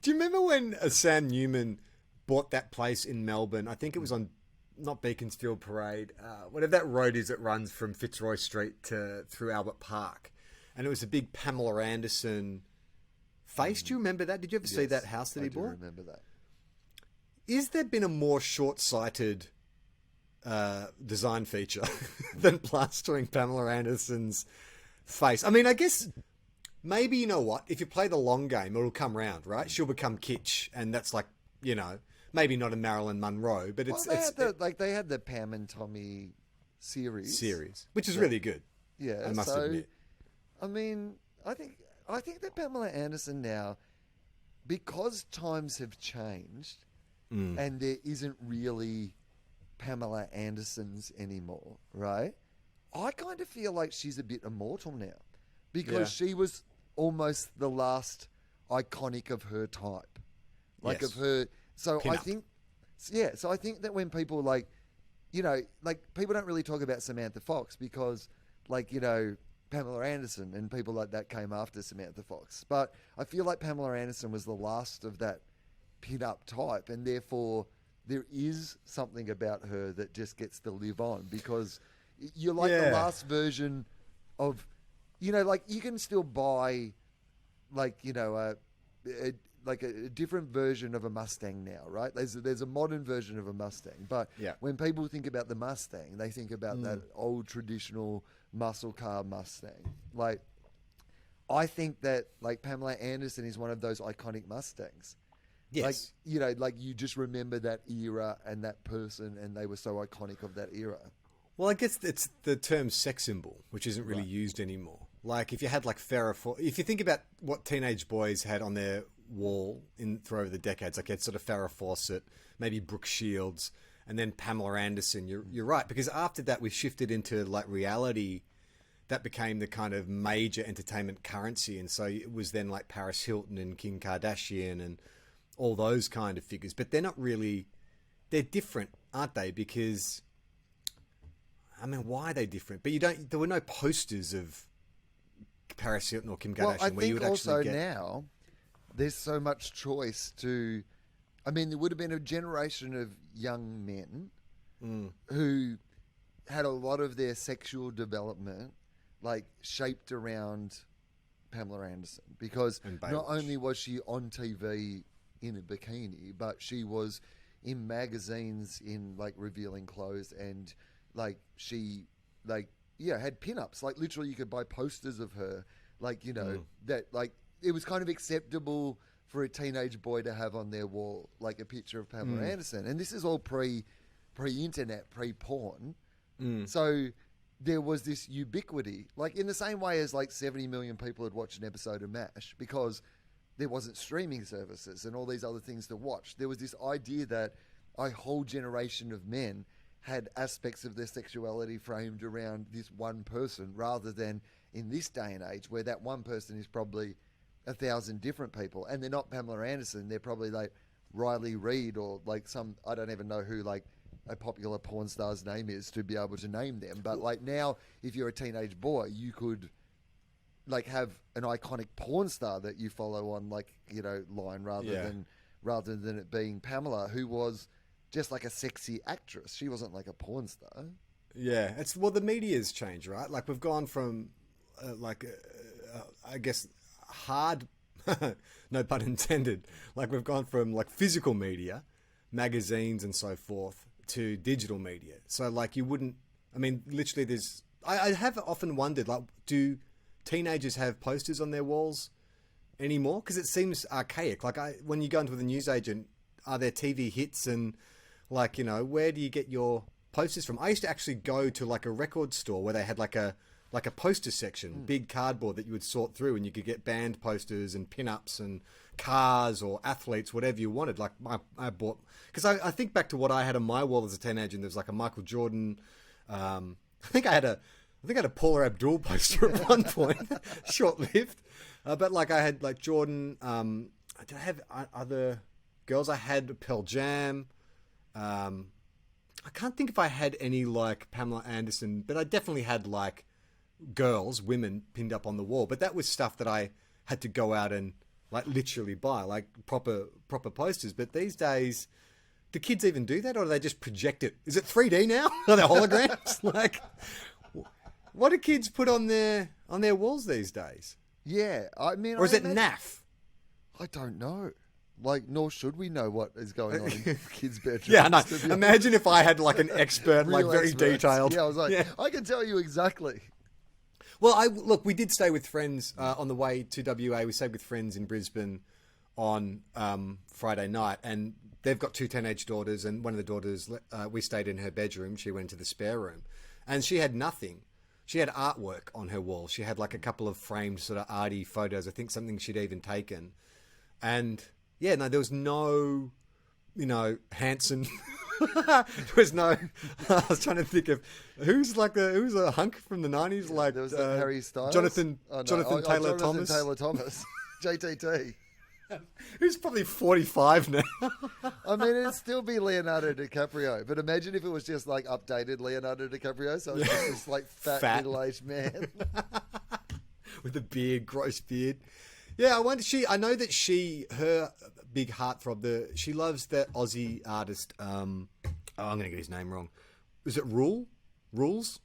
Do you remember when Sam Newman bought that place in Melbourne? I think it was on, not Beaconsfield Parade, whatever that road is that runs from Fitzroy Street to through Albert Park. And it was a big Pamela Anderson face. Do you remember that? Did you ever see that house that he bought? I do remember that. Is there been a more short-sighted design feature than plastering Pamela Anderson's face? I mean, I guess maybe, you know what? If you play the long game, it'll come round, right? She'll become kitsch, and that's like, you know, maybe not a Marilyn Monroe, but it's... They had the Pam and Tommy series. Which is really good. Yeah, I must admit. I mean, I think that Pamela Anderson now, because times have changed and there isn't really Pamela Andersons anymore, right? I kind of feel like she's a bit immortal now because she was almost the last iconic of her type. Like of her... So I think that when people like, you know, like people don't really talk about Samantha Fox because like, you know, Pamela Anderson and people like that came after Samantha Fox. But I feel like Pamela Anderson was the last of that pin-up type, and therefore there is something about her that just gets to live on because you're like the last version of, you know, like you can still buy like, you know, a different version of a Mustang now, right? There's a modern version of a Mustang, but when people think about the Mustang, they think about that old traditional muscle car Mustang. Like, I think that like Pamela Anderson is one of those iconic Mustangs. Yes. Like, you know, like you just remember that era and that person, and they were so iconic of that era. Well, I guess it's the term sex symbol, which isn't really used anymore. Like if you had like if you think about what teenage boys had on their wall through the decades, like you had sort of Farrah Fawcett, maybe Brooke Shields, and then Pamela Anderson. You're right, because after that we shifted into like reality. That became the kind of major entertainment currency, and so it was then like Paris Hilton and Kim Kardashian and all those kind of figures. But they're not really... They're different, aren't they? Because, I mean, why are they different? But there were no posters of Paris Hilton or Kim Kardashian where you would actually get... now there's so much choice to... I mean, there would have been a generation of young men who had a lot of their sexual development like shaped around Pamela Anderson, because not only was she on TV in a bikini, but she was in magazines in like revealing clothes, and like she had pinups. Like literally, you could buy posters of her. Like, you know, that like it was kind of acceptable for a teenage boy to have on their wall like a picture of Pamela Anderson. And this is all pre-internet, pre-porn. So there was this ubiquity, like in the same way as like 70 million people had watched an episode of MASH, because there wasn't streaming services and all these other things to watch. There was this idea that a whole generation of men had aspects of their sexuality framed around this one person, rather than in this day and age where that one person is probably 1,000 different people, and they're not Pamela Anderson. They're probably like Riley Reid or like some, I don't even know who like a popular porn star's name is to be able to name them. But like now, if you're a teenage boy, you could like have an iconic porn star that you follow on like, you know, line rather than it being Pamela, who was just like a sexy actress. She wasn't like a porn star. Yeah, the media's changed, right? Like we've gone from I guess hard, no pun intended. Like we've gone from like physical media, magazines and so forth, to digital media. So like you wouldn't, I mean, literally there's, I have often wondered, like, do teenagers have posters on their walls anymore? Because it seems archaic. Like when you go into the newsagent, are there TV hits and like, you know, where do you get your posters from? I used to actually go to like a record store where they had like a poster section, big cardboard that you would sort through, and you could get band posters and pin-ups and cars or athletes, whatever you wanted. Like I bought, because I think back to what I had on my wall as a teenager, and there was like a Michael Jordan. I think I had a Paula Abdul poster at one point, short-lived. But like I had like Jordan. Did I have other girls? I had Pearl Jam. I can't think if I had any like Pamela Anderson, but I definitely had like women pinned up on the wall. But that was stuff that I had to go out and like literally buy, like proper posters. But these days, do kids even do that, or do they just project it? Is it 3D now? Are they holograms? Like, what do kids put on their walls these days? Yeah, I mean, Or is it NAF? I don't know. Like, nor should we know what is going on in kids' bedrooms. Yeah, no. to be Imagine if I had like an expert, like real very experts. detailed. Yeah, I was like, Yeah. I can tell you exactly. Well, look, we did stay with friends on the way to WA. We stayed with friends in Brisbane on Friday night, and they've got 2 teenage daughters, and one of the daughters, we stayed in her bedroom. She went to the spare room, and she had nothing. She had artwork on her wall. She had like a couple of framed sort of arty photos. I think something she'd even taken. And yeah, no, there was no, Hanson. There was no. I was trying to think of who's a hunk from the 90s, like There was Harry Styles. Jonathan Jonathan Taylor-Thomas. Taylor-Thomas. JTT. Who's probably 45 now. I mean, it'd still be Leonardo DiCaprio, but imagine if it was just like updated Leonardo DiCaprio, so it's just this like fat. Middle-aged man. With a beard, gross beard. Yeah, I wonder. I know that her big heartthrob. She loves that Aussie artist. I'm going to get his name wrong. Is it Rules?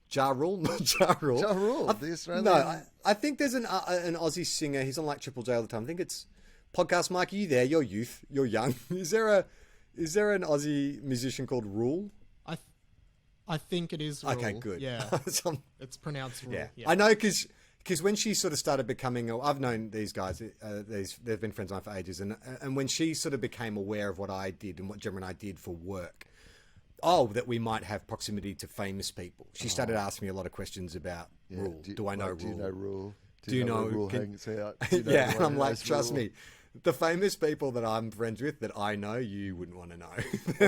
Ja Rule, not Ja Rule. Ja Rule, the Australian. No, I think there's an Aussie singer. He's on like Triple J all the time. I think it's Podcast Mike. Are you there? You're youth. You're young. Is there an Aussie musician called Rule? I think it is Rule. Okay, good. Yeah, it's pronounced Rule. Yeah. I know because when she sort of started becoming, I've known these guys. They've been friends of mine for ages, and when she sort of became aware of what I did and what Gemma and I did for work. That we might have proximity to famous people. She started asking me a lot of questions about Rule. Do I know Rule? Do you know Rule? Do you know where Rule hangs out? Yeah, and I'm like, trust me, the famous people that I'm friends with that I know, you wouldn't want to know.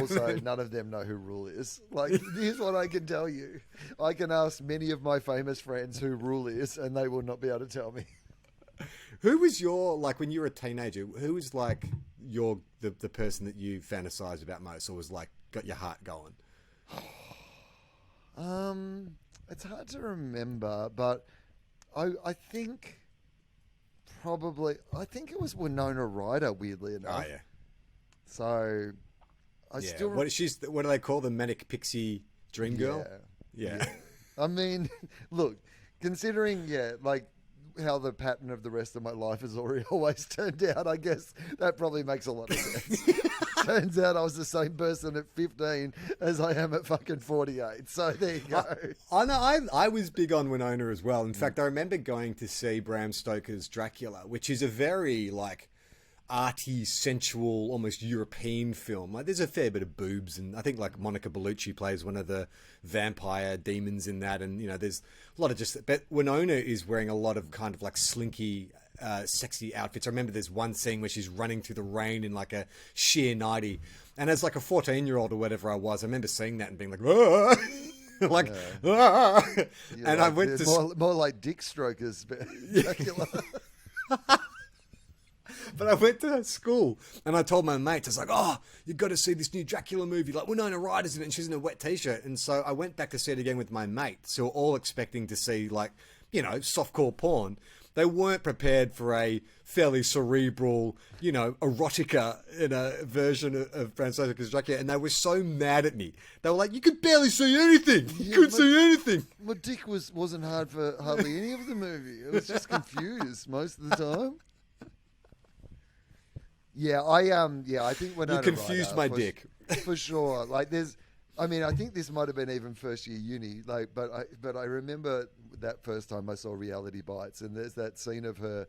Also, none of them know who Rule is. Like, here's what I can tell you. I can ask many of my famous friends who Rule is, and they will not be able to tell me. Who was like, when you were a teenager, who was like the person that you fantasized about most, or was like, got your heart going? It's hard to remember, but I think it was Winona Ryder, weirdly enough. Oh yeah. So I still what do they call the manic pixie dream girl? Yeah. I mean, look, considering like how the pattern of the rest of my life has always turned out, I guess that probably makes a lot of sense. Turns out I was the same person at 15 as I am at fucking 48. So there you go. I know. I was big on Winona as well. In fact, I remember going to see Bram Stoker's Dracula, which is a very like arty, sensual, almost European film. Like, there's a fair bit of boobs, and I think like Monica Bellucci plays one of the vampire demons in that, and there's a lot of but Winona is wearing a lot of kind of like slinky, sexy outfits. I remember there's one scene where she's running through the rain in like a sheer nightie, and as like a 14-year-old or whatever I was, I remember seeing that and being like, "Whoa!" like, "Ah!" And I went to more like dick strokers, but Dracula. But I went to school and I told my mates, I was like, "Oh, you've got to see this new Dracula movie. Like, Winona Ryder's in it and she's in a wet t-shirt." And so I went back to see it again with my mates, who were all expecting to see like, softcore porn. They weren't prepared for a fairly cerebral, erotica in a version of Bram Stoker's Dracula. And they were so mad at me. They were like, "You could barely see anything. You couldn't see anything." My dick wasn't hard for hardly any of the movie. It was just confused most of the time. Yeah, I think Winona You confused Ryder my dick. for sure. Like, I think this might have been even first year uni. Like, but I remember that first time I saw Reality Bites, and there's that scene of her,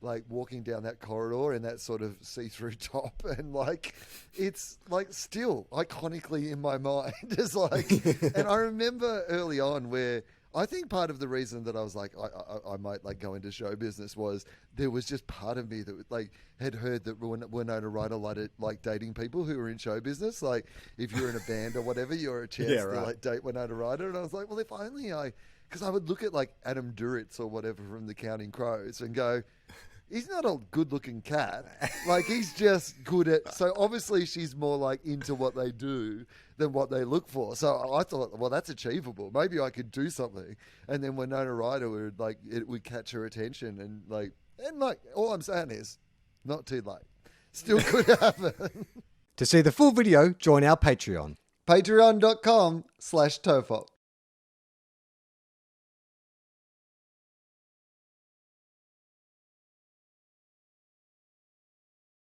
like, walking down that corridor in that sort of see-through top, and like, it's like still iconically in my mind. It's like, and I remember early on where. I think part of the reason that I was like, I might like go into show business was there was just part of me that like had heard that Winona Ryder like dating people who were in show business. Like, if you're in a band or whatever, you're a chance to like date Winona Ryder. And I was like, well, if only because I would look at like Adam Duritz or whatever from the Counting Crows and go, he's not a good-looking cat. Like, he's just good at... So, obviously, she's more, like, into what they do than what they look for. So, I thought, well, that's achievable. Maybe I could do something. And then Winona Ryder would, like, it would catch her attention. And, like... And like, all I'm saying is, not too late. Still could happen. To see the full video, join our Patreon. Patreon.com/Tofop.